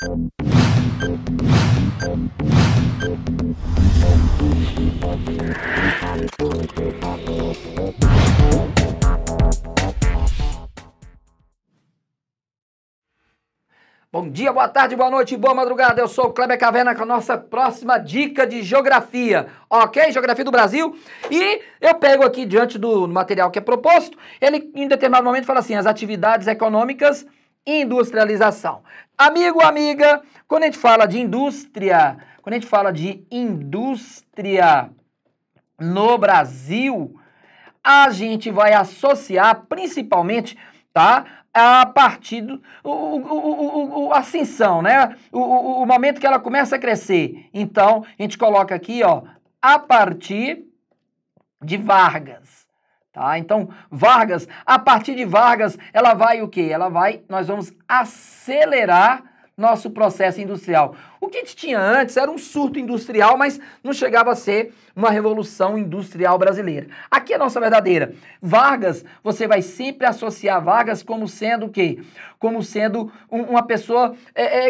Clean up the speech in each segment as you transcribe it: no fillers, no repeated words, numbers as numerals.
Bom dia, boa tarde, boa noite, boa madrugada. Eu sou o Kleber Caverna com a nossa próxima dica de geografia, ok? Geografia do Brasil. E eu pego aqui diante do material que é proposto, ele em determinado momento fala assim, as atividades econômicas e industrialização. Amigo, amiga, quando a gente fala de indústria, no Brasil, a gente vai associar principalmente, tá? A partir do ascensão, né? O momento que ela começa a crescer. Então, a gente coloca aqui, ó, a partir de Vargas, tá? Então, Vargas, a partir de Vargas, ela vai o quê? Nós vamos acelerar nosso processo industrial. O que a gente tinha antes era um surto industrial, mas não chegava a ser uma revolução industrial brasileira. Aqui é a nossa verdadeira. Vargas, você vai sempre associar Vargas como sendo o quê? Como sendo uma pessoa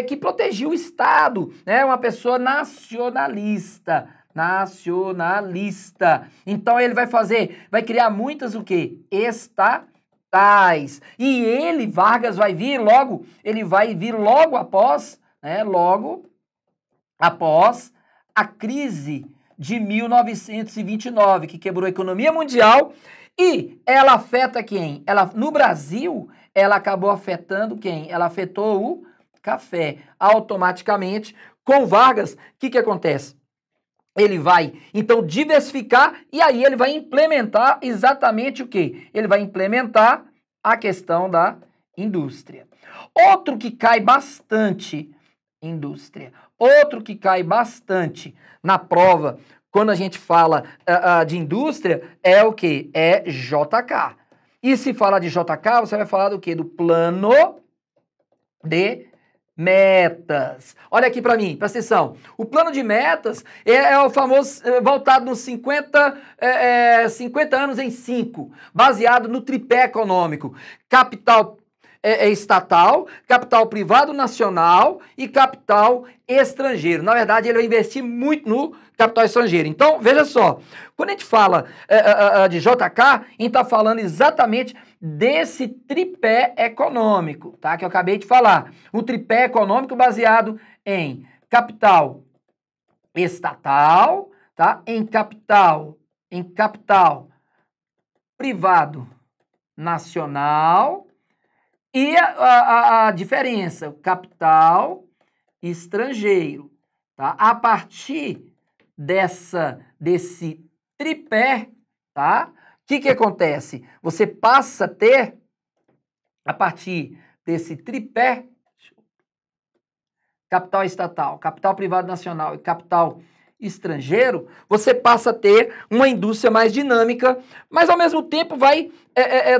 que protegia o Estado, né? Uma pessoa nacionalista. Então ele vai criar muitas o quê? Estatais. E ele, Vargas, vai vir logo após, né? Logo após a crise de 1929, que quebrou a economia mundial, e ela afeta quem? No Brasil, ela acabou afetando quem? Ela afetou o café. Automaticamente, com Vargas, o que acontece? Ele vai, então, diversificar e aí ele vai implementar exatamente o quê? Ele vai implementar a questão da indústria. Outro que cai bastante na prova, quando a gente fala de indústria, é o quê? É JK. E se fala de JK, você vai falar do quê? Do plano de metas. Olha aqui para mim, presta atenção. O plano de metas é o famoso voltado nos 50 anos em 5, baseado no tripé econômico. Capital estatal, capital privado nacional e capital estrangeiro. Na verdade, ele vai investir muito no capital estrangeiro. Então, veja só, quando a gente fala de JK, a gente está falando exatamente desse tripé econômico, tá? Que eu acabei de falar. O tripé econômico baseado em capital estatal, tá? Em capital privado nacional e a diferença, capital estrangeiro, tá? A partir desse tripé, tá? O que acontece? Você passa a ter, a partir desse tripé, capital estatal, capital privado nacional e capital estrangeiro, você passa a ter uma indústria mais dinâmica, mas ao mesmo tempo vai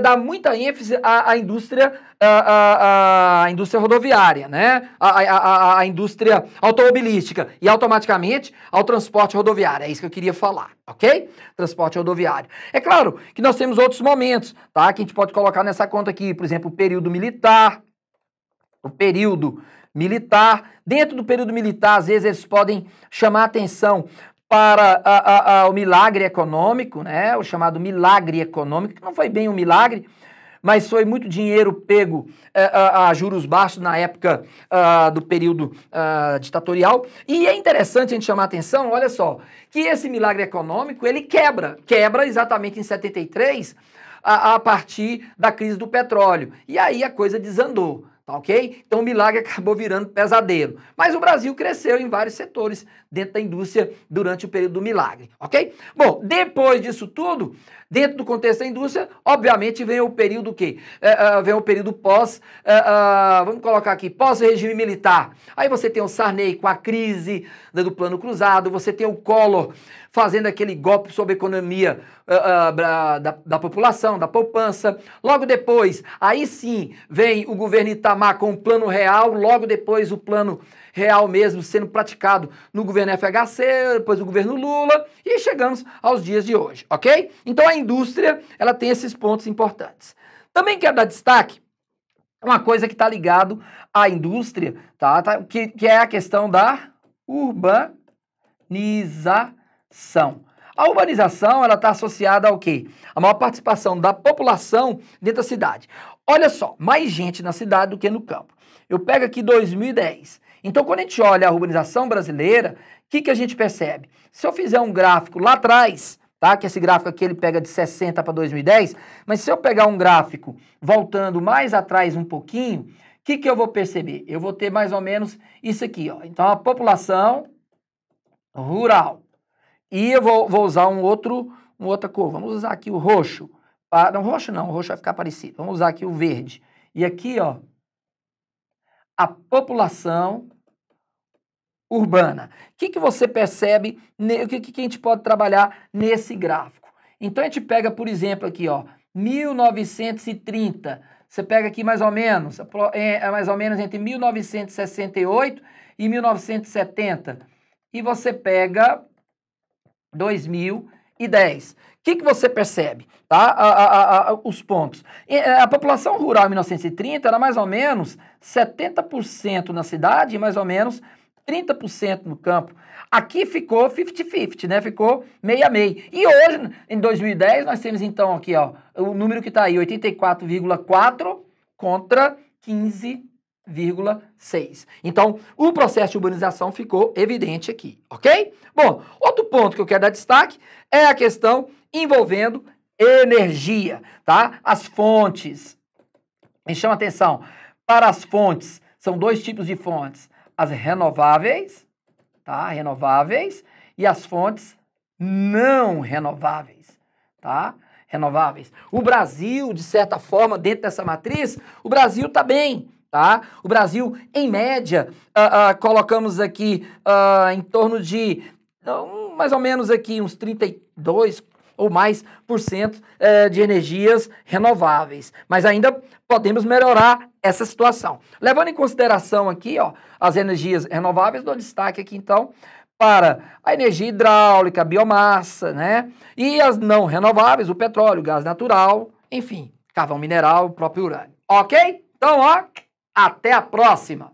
dar muita ênfase à indústria, à indústria rodoviária, né? À indústria automobilística e automaticamente ao transporte rodoviário. É isso que eu queria falar, ok? Transporte rodoviário. É claro que nós temos outros momentos, tá? Que a gente pode colocar nessa conta aqui, por exemplo, o período militar. Dentro do período militar, às vezes eles podem chamar atenção para o milagre econômico, né? O chamado milagre econômico, que não foi bem um milagre, mas foi muito dinheiro pego a juros baixos na época do período ditatorial. E é interessante a gente chamar atenção, olha só, que esse milagre econômico, ele quebra exatamente em 73, a partir da crise do petróleo. E aí a coisa desandou. Tá, ok? Então o milagre acabou virando pesadelo. Mas o Brasil cresceu em vários setores dentro da indústria durante o período do milagre, ok? Bom, depois disso tudo, dentro do contexto da indústria, obviamente vem o período quê? Vem o período vamos colocar aqui, pós-regime militar. Aí você tem o Sarney com a crise do Plano Cruzado, você tem o Collor fazendo aquele golpe sobre a economia da população, da poupança. Logo depois, aí sim, vem o governo Itamar com o Plano Real, logo depois o Plano Real mesmo sendo praticado no governo FHC, depois o governo Lula, e chegamos aos dias de hoje, ok? Então a indústria, ela tem esses pontos importantes. Também quero dar destaque uma coisa que está ligado à indústria, que é a questão da urbanização. A urbanização, ela está associada ao quê? A maior participação da população dentro da cidade. Olha só, mais gente na cidade do que no campo. Eu pego aqui 2010. Então, quando a gente olha a urbanização brasileira, o que a gente percebe? Se eu fizer um gráfico lá atrás, tá? Que esse gráfico aqui ele pega de 60 para 2010, mas se eu pegar um gráfico voltando mais atrás um pouquinho, o que eu vou perceber? Eu vou ter mais ou menos isso aqui, ó. Então, a população rural. E eu vou usar uma outra cor. Vamos usar aqui o roxo. Não, roxo não, o roxo vai ficar parecido. Vamos usar aqui o verde. E aqui, ó, a população urbana. O que você percebe, o que a gente pode trabalhar nesse gráfico? Então, a gente pega, por exemplo, aqui, ó, 1930. Você pega aqui mais ou menos entre 1968 e 1970. E você pega 2010. O que você percebe? Tá? Os pontos. A população rural em 1930 era mais ou menos 70% na cidade e mais ou menos 30% no campo. Aqui ficou 50-50, né? Ficou meio a meio. E hoje, em 2010, nós temos então aqui, ó, o número que está aí, 84,4 contra 15,6. Então, o processo de urbanização ficou evidente aqui, ok? Bom, outro ponto que eu quero dar destaque é a questão envolvendo energia, tá? As fontes. Me chama atenção. Para as fontes, são dois tipos de fontes. As renováveis, tá? Renováveis e as fontes não renováveis, tá? Renováveis. O Brasil, de certa forma, dentro dessa matriz, o Brasil está bem, tá? O Brasil, em média, colocamos aqui em torno de, mais ou menos aqui, uns 32 ou mais por cento de energias renováveis. Mas ainda podemos melhorar essa situação. Levando em consideração aqui, ó, as energias renováveis, dou destaque aqui, então, para a energia hidráulica, a biomassa, né? E as não renováveis, o petróleo, o gás natural, enfim, carvão mineral, o próprio urânio. Ok? Então, ó, até a próxima!